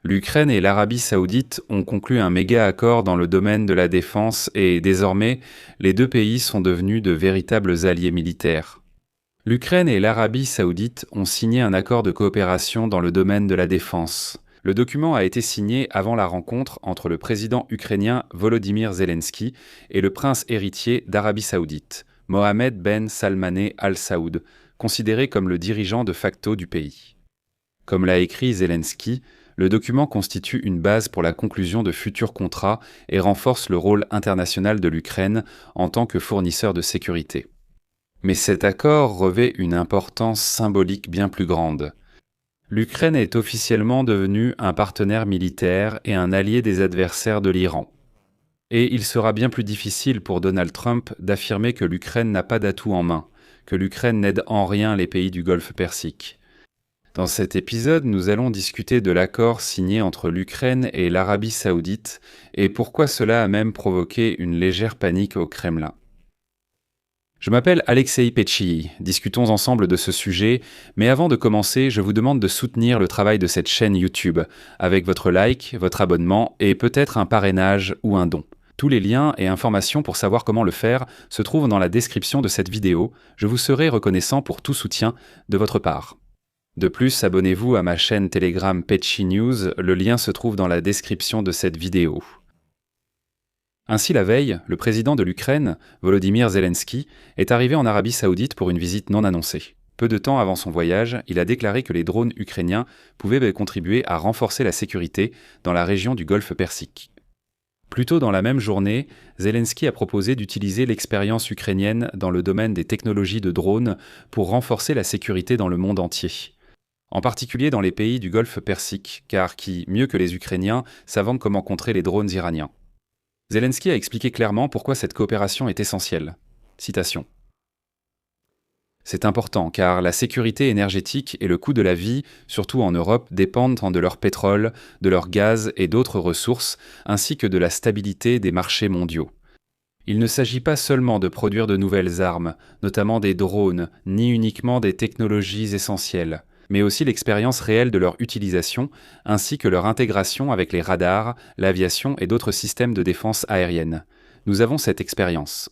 L'Ukraine et l'Arabie saoudite ont conclu un méga accord dans le domaine de la défense et désormais, les deux pays sont devenus de véritables alliés militaires. L'Ukraine et l'Arabie saoudite ont signé un accord de coopération dans le domaine de la défense. Le document a été signé avant la rencontre entre le président ukrainien Volodymyr Zelensky et le prince héritier d'Arabie saoudite, Mohammed Ben Salmaneh Al Saoud, considéré comme le dirigeant de facto du pays. Comme l'a écrit Zelensky, le document constitue une base pour la conclusion de futurs contrats et renforce le rôle international de l'Ukraine en tant que fournisseur de sécurité. Mais cet accord revêt une importance symbolique bien plus grande. L'Ukraine est officiellement devenue un partenaire militaire et un allié des adversaires de l'Iran. Et il sera bien plus difficile pour Donald Trump d'affirmer que l'Ukraine n'a pas d'atout en main, que l'Ukraine n'aide en rien les pays du Golfe Persique. Dans cet épisode, nous allons discuter de l'accord signé entre l'Ukraine et l'Arabie saoudite et pourquoi cela a même provoqué une légère panique au Kremlin. Je m'appelle Alexei Petchii, discutons ensemble de ce sujet, mais avant de commencer, je vous demande de soutenir le travail de cette chaîne YouTube, avec votre like, votre abonnement et peut-être un parrainage ou un don. Tous les liens et informations pour savoir comment le faire se trouvent dans la description de cette vidéo, je vous serai reconnaissant pour tout soutien de votre part. De plus, abonnez-vous à ma chaîne Telegram Petchii News, le lien se trouve dans la description de cette vidéo. Ainsi, la veille, le président de l'Ukraine, Volodymyr Zelensky, est arrivé en Arabie saoudite pour une visite non annoncée. Peu de temps avant son voyage, il a déclaré que les drones ukrainiens pouvaient contribuer à renforcer la sécurité dans la région du Golfe Persique. Plus tôt dans la même journée, Zelensky a proposé d'utiliser l'expérience ukrainienne dans le domaine des technologies de drones pour renforcer la sécurité dans le monde entier. En particulier dans les pays du Golfe Persique, car qui, mieux que les Ukrainiens, savent comment contrer les drones iraniens. Zelensky a expliqué clairement pourquoi cette coopération est essentielle. Citation. C'est important car la sécurité énergétique et le coût de la vie, surtout en Europe, dépendent de leur pétrole, de leur gaz et d'autres ressources, ainsi que de la stabilité des marchés mondiaux. Il ne s'agit pas seulement de produire de nouvelles armes, notamment des drones, ni uniquement des technologies essentielles, mais aussi l'expérience réelle de leur utilisation, ainsi que leur intégration avec les radars, l'aviation et d'autres systèmes de défense aérienne. Nous avons cette expérience.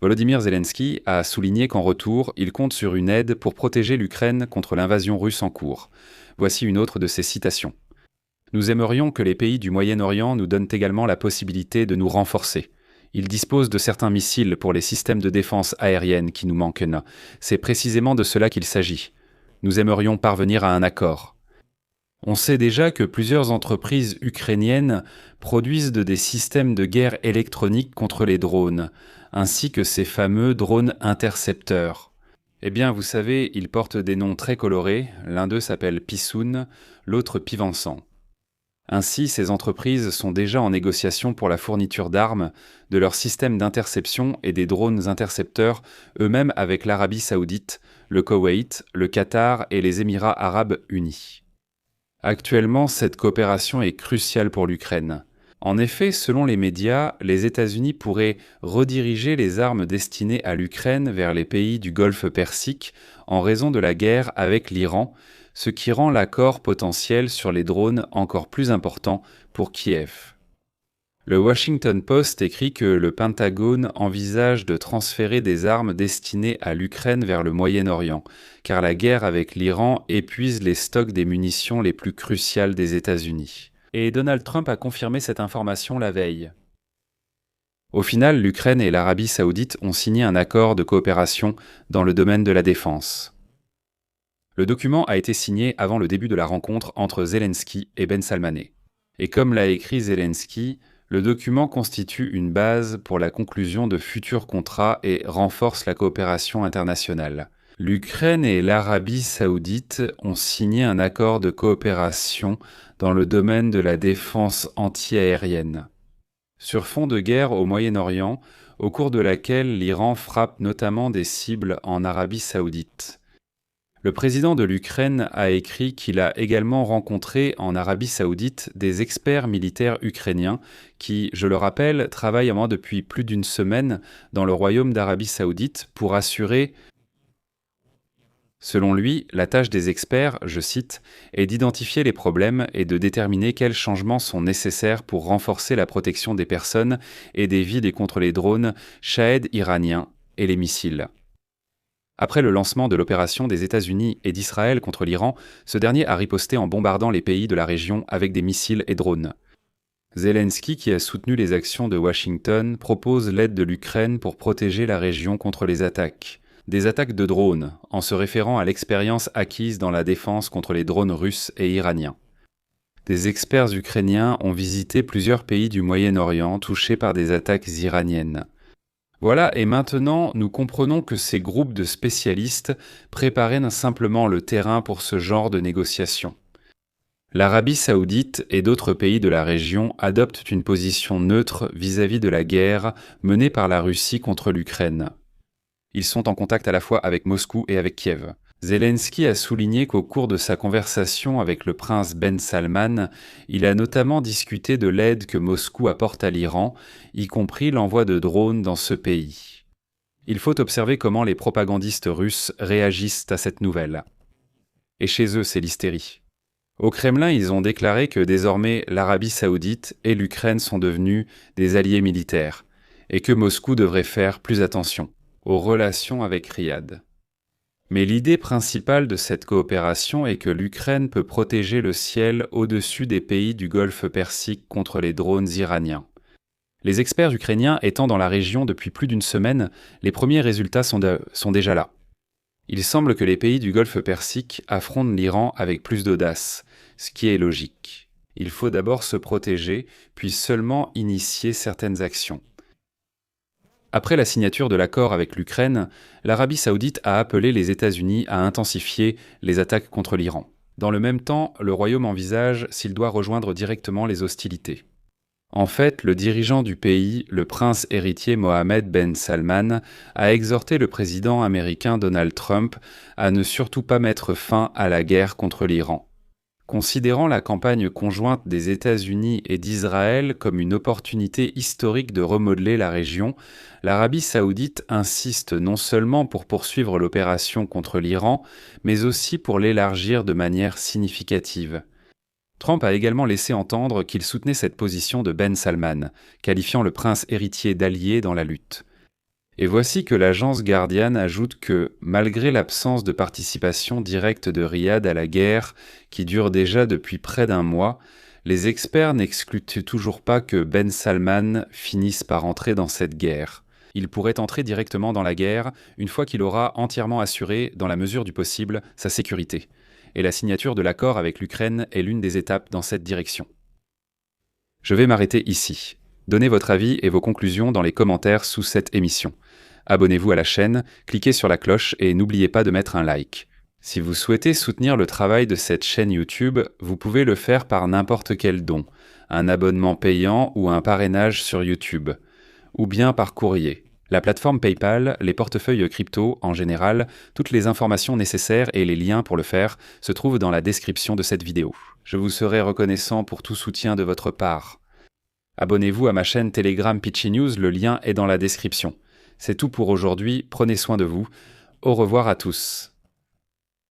Volodymyr Zelensky a souligné qu'en retour, il compte sur une aide pour protéger l'Ukraine contre l'invasion russe en cours. Voici une autre de ses citations. Nous aimerions que les pays du Moyen-Orient nous donnent également la possibilité de nous renforcer. Ils disposent de certains missiles pour les systèmes de défense aérienne qui nous manquent. C'est précisément de cela qu'il s'agit. Nous aimerions parvenir à un accord. On sait déjà que plusieurs entreprises ukrainiennes produisent des systèmes de guerre électronique contre les drones, ainsi que ces fameux drones intercepteurs. Eh bien, vous savez, ils portent des noms très colorés, l'un d'eux s'appelle Pissoun, l'autre Pivensan. Ainsi, ces entreprises sont déjà en négociation pour la fourniture d'armes, de leurs systèmes d'interception et des drones intercepteurs, eux-mêmes avec l'Arabie saoudite, le Koweït, le Qatar et les Émirats arabes unis. Actuellement, cette coopération est cruciale pour l'Ukraine. En effet, selon les médias, les États-Unis pourraient rediriger les armes destinées à l'Ukraine vers les pays du Golfe Persique en raison de la guerre avec l'Iran, ce qui rend l'accord potentiel sur les drones encore plus important pour Kiev. Le Washington Post écrit que le Pentagone envisage de transférer des armes destinées à l'Ukraine vers le Moyen-Orient, car la guerre avec l'Iran épuise les stocks des munitions les plus cruciales des États-Unis. Et Donald Trump a confirmé cette information la veille. Au final, l'Ukraine et l'Arabie saoudite ont signé un accord de coopération dans le domaine de la défense. Le document a été signé avant le début de la rencontre entre Zelensky et Ben Salmaneh. Et comme l'a écrit Zelensky, le document constitue une base pour la conclusion de futurs contrats et renforce la coopération internationale. L'Ukraine et l'Arabie saoudite ont signé un accord de coopération dans le domaine de la défense antiaérienne. Sur fond de guerre au Moyen-Orient, au cours de laquelle l'Iran frappe notamment des cibles en Arabie saoudite. Le président de l'Ukraine a écrit qu'il a également rencontré en Arabie saoudite des experts militaires ukrainiens qui, je le rappelle, travaillent depuis plus d'une semaine dans le royaume d'Arabie saoudite pour assurer Selon lui, la tâche des experts, je cite, est d'identifier les problèmes et de déterminer quels changements sont nécessaires pour renforcer la protection des personnes et des vies contre les drones Shahed iraniens et les missiles. Après le lancement de l'opération des États-Unis et d'Israël contre l'Iran, ce dernier a riposté en bombardant les pays de la région avec des missiles et drones. Zelensky, qui a soutenu les actions de Washington, propose l'aide de l'Ukraine pour protéger la région contre les attaques. Des attaques de drones, en se référant à l'expérience acquise dans la défense contre les drones russes et iraniens. Des experts ukrainiens ont visité plusieurs pays du Moyen-Orient touchés par des attaques iraniennes. Voilà, et maintenant, nous comprenons que ces groupes de spécialistes préparaient simplement le terrain pour ce genre de négociations. L'Arabie saoudite et d'autres pays de la région adoptent une position neutre vis-à-vis de la guerre menée par la Russie contre l'Ukraine. Ils sont en contact à la fois avec Moscou et avec Kiev. Zelensky a souligné qu'au cours de sa conversation avec le prince Ben Salman, il a notamment discuté de l'aide que Moscou apporte à l'Iran, y compris l'envoi de drones dans ce pays. Il faut observer comment les propagandistes russes réagissent à cette nouvelle. Et chez eux, c'est l'hystérie. Au Kremlin, ils ont déclaré que désormais l'Arabie saoudite et l'Ukraine sont devenus des alliés militaires, et que Moscou devrait faire plus attention aux relations avec Riyad. Mais l'idée principale de cette coopération est que l'Ukraine peut protéger le ciel au-dessus des pays du Golfe Persique contre les drones iraniens. Les experts ukrainiens étant dans la région depuis plus d'une semaine, les premiers résultats sont déjà là. Il semble que les pays du Golfe Persique affrontent l'Iran avec plus d'audace, ce qui est logique. Il faut d'abord se protéger, puis seulement initier certaines actions. Après la signature de l'accord avec l'Ukraine, l'Arabie saoudite a appelé les États-Unis à intensifier les attaques contre l'Iran. Dans le même temps, le Royaume envisage s'il doit rejoindre directement les hostilités. En fait, le dirigeant du pays, le prince héritier Mohammed Ben Salman, a exhorté le président américain Donald Trump à ne surtout pas mettre fin à la guerre contre l'Iran. Considérant la campagne conjointe des États-Unis et d'Israël comme une opportunité historique de remodeler la région, l'Arabie saoudite insiste non seulement pour poursuivre l'opération contre l'Iran, mais aussi pour l'élargir de manière significative. Trump a également laissé entendre qu'il soutenait cette position de Ben Salman, qualifiant le prince héritier d'allié dans la lutte. Et voici que l'agence Guardian ajoute que, malgré l'absence de participation directe de Riyad à la guerre, qui dure déjà depuis près d'un mois, les experts n'excluent toujours pas que Ben Salman finisse par entrer dans cette guerre. Il pourrait entrer directement dans la guerre une fois qu'il aura entièrement assuré, dans la mesure du possible, sa sécurité. Et la signature de l'accord avec l'Ukraine est l'une des étapes dans cette direction. Je vais m'arrêter ici. Donnez votre avis et vos conclusions dans les commentaires sous cette émission. Abonnez-vous à la chaîne, cliquez sur la cloche et n'oubliez pas de mettre un like. Si vous souhaitez soutenir le travail de cette chaîne YouTube, vous pouvez le faire par n'importe quel don, un abonnement payant ou un parrainage sur YouTube, ou bien par courrier. La plateforme PayPal, les portefeuilles crypto en général, toutes les informations nécessaires et les liens pour le faire se trouvent dans la description de cette vidéo. Je vous serai reconnaissant pour tout soutien de votre part. Abonnez-vous à ma chaîne Telegram Pitchy News, le lien est dans la description. C'est tout pour aujourd'hui, prenez soin de vous. Au revoir à tous.